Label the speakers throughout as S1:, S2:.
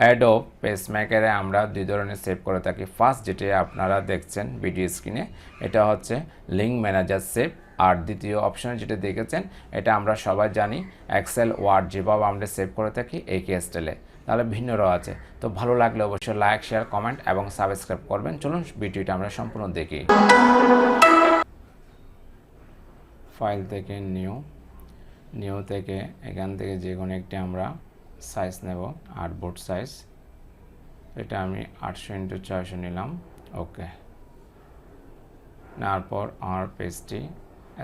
S1: Adobe পেজমেকারে আমরা দুই ধরনের সেভ করে থাকি। ফার্স্ট যেটা আপনারা দেখছেন ভিডিও স্ক্রিনে, এটা হচ্ছে লিঙ্ক ম্যানেজার সেভ। আর দ্বিতীয় অপশনে যেটা দেখেছেন, এটা আমরা সবাই জানি এক্সেল ওয়ার্ড যেভাবে আমরা সেভ করে থাকি একই স্টাইলে, তাহলে ভিন্নরাও আছে। তো ভালো লাগলে অবশ্যই লাইক, শেয়ার, কমেন্ট এবং সাবস্ক্রাইব করবেন। চলুন ভিডিওটা আমরা সম্পূর্ণ দেখি। ফাইল থেকে নিউ থেকে এখান থেকে যে কোনো একটি আমরা সাইজ নেব, আর্টবোর্ড সাইজ। এটা আমি 800x600 নিলাম। ওকে, নেওয়ার পর আমার পেজটি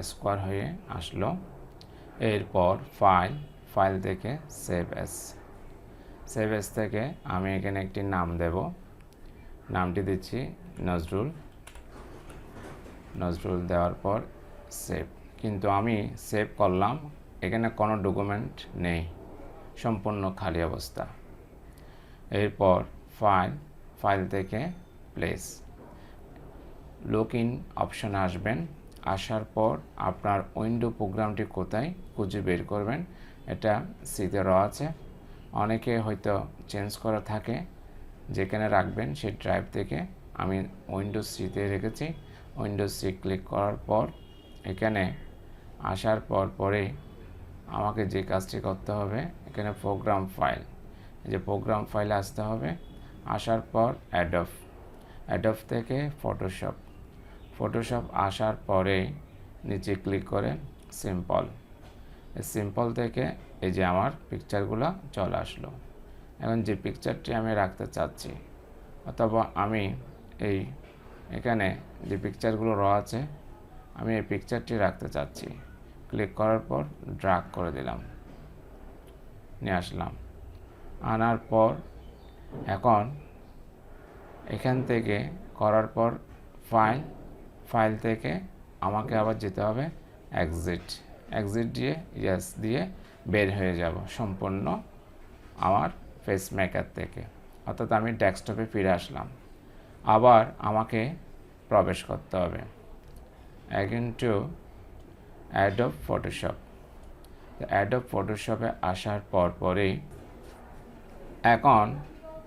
S1: স্কোয়ার হয়ে আসলো। এরপর ফাইল থেকে সেভ এস থেকে আমি এখানে একটি নাম দেব। নামটি দিচ্ছি নজরুল দেওয়ার পর সেভ। কিন্তু আমি সেভ করলাম, এখানে কোনো ডকুমেন্ট নেই, সম্পূর্ণ খালি অবস্থা। এরপর ফাইল থেকে প্লেস, লুক ইন অপশনে আসবেন। আসার পর আপনার উইন্ডো প্রোগ্রামটি কোথায় খুঁজে বের করবেন। এটা সিতে আছে, অনেকে হয়তো চেঞ্জ করা থাকে, যেখানে রাখবেন সেই ড্রাইভ থেকে। আমি উইন্ডোজ সিতে রেখেছি। উইন্ডোজ সি ক্লিক করার পর এখানে আসার পরেই আমাকে যে কাজটি করতে হবে, এখানে প্রোগ্রাম ফাইল, এই যে প্রোগ্রাম ফাইলে আসতে হবে। আসার পর অ্যাডোব থেকে ফটোশপ আসার পরে নিচে ক্লিক করে সিম্পল থেকে এই যে আমার পিকচারগুলো চলে আসলো। এখন যে পিকচারটি আমি রাখতে চাচ্ছি, অথবা আমি এখানে যে পিকচারগুলো আছে, আমি এই পিকচারটি রাখতে চাচ্ছি। ক্লিক করার পর ড্র্যাগ করে দিলাম, নিয়ে আসলাম। আনার পর এখন এখান থেকে করার পর ফাইল থেকে আমাকে আবার যেতে হবে এক্সিট দিয়ে ইয়েস দিয়ে বের হয়ে যাব সম্পূর্ণ আমার পেজমেকার থেকে। অর্থাৎ আমি ডেস্কটপে ফিরে আসলাম। আবার আমাকে প্রবেশ করতে হবে again to Adobe Photoshop. Adobe ফটোশপে আসার পরেই এখন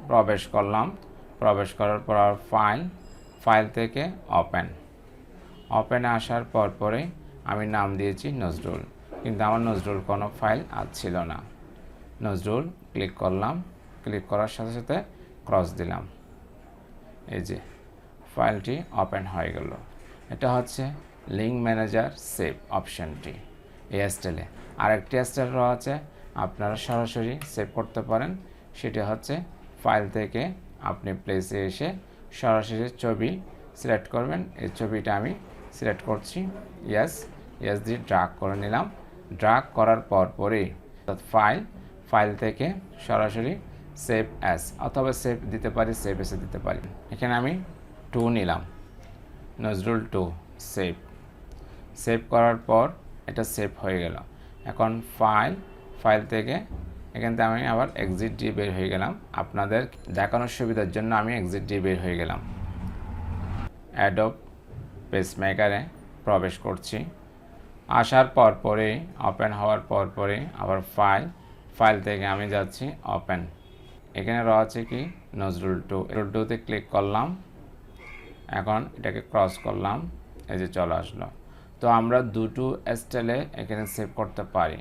S1: প্রবেশ করলাম। প্রবেশ করার পর ফাইল থেকে ওপেনে আসার পরেই আমি নাম দিয়েছি নজরুল, কিন্তু আমার নজরুল কোনো ফাইল ছিল না। নজরুল ক্লিক করলাম, ক্লিক করার সাথে সাথে ক্রস দিলাম, এই যে ফাইলটি ওপেন হয়ে গেল। এটা হচ্ছে লিঙ্ক ম্যানেজার সেভ অপশানটি এই স্টাইলে। আরেকটি স্টাইল আছে, আপনারা সরাসরি সেভ করতে পারেন। সেটা হচ্ছে ফাইল থেকে আপনি প্লেসে এসে সরাসরি ছবি সিলেক্ট করবেন। এই ছবিটা আমি সিলেক্ট করছি, ইয়েস দিয়ে ড্র্যাগ করে নিলাম। ড্র্যাগ করার পরেই ফাইল থেকে সরাসরি সেভ অ্যাস, অথবা সেভ দিতে পারি, সেভ এসে দিতে পারি। এখানে আমি 2 নিলাম, নজরুল 2 সেভ করার পর এটা সেভ হয়ে গেল। এখন ফাইল থেকে এখান থেকে আমি আবার এক্সিট দিয়ে বের হয়ে গেলাম। আপনাদের দেখানোর সুবিধার জন্য আমি এক্সিট দিয়ে বের হয়ে গেলাম। অ্যাডোব পেজমেকারে প্রবেশ করছি। আসার পরেই ওপেন হওয়ার পরেই আবার ফাইল থেকে আমি যাচ্ছি ওপেন। এখানে আছে কি নজরুল 2তে ক্লিক করলাম। এখন এটাকে ক্রস করলাম, এই যে চলে আসলো। তো আমরা দুটো স্টাইলে এখানে সেভ করতে পারি।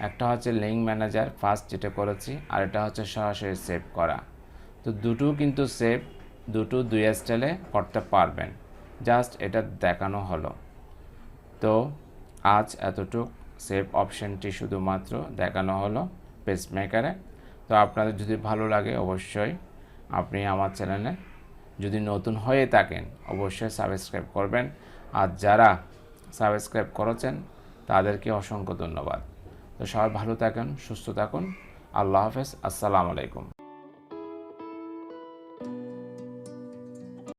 S1: একটা হচ্ছে লিঙ্ক ম্যানেজার ফার্স্ট যেটা করেছি, আর এটা হচ্ছে সরাসরি সেভ করা। তো দুটো কিন্তু দুই স্টাইলে করতে পারবেন, জাস্ট এটা দেখানো হলো। তো আজ এতটুক, সেভ অপশানটি শুধুমাত্র দেখানো হলো পেজমেকারে। তো আপনাদের যদি ভালো লাগে অবশ্যই আপনি আমার চ্যানেলে যদি নতুন হয়ে থাকেন অবশ্যই সাবস্ক্রাইব করবেন। আর যারা সাবস্ক্রাইব করেছেন তাদেরকে অসংখ্য ধন্যবাদ। তো সবাই ভালো থাকুন, সুস্থ থাকুন। আল্লাহ হাফেজ, আসসালামু আলাইকুম।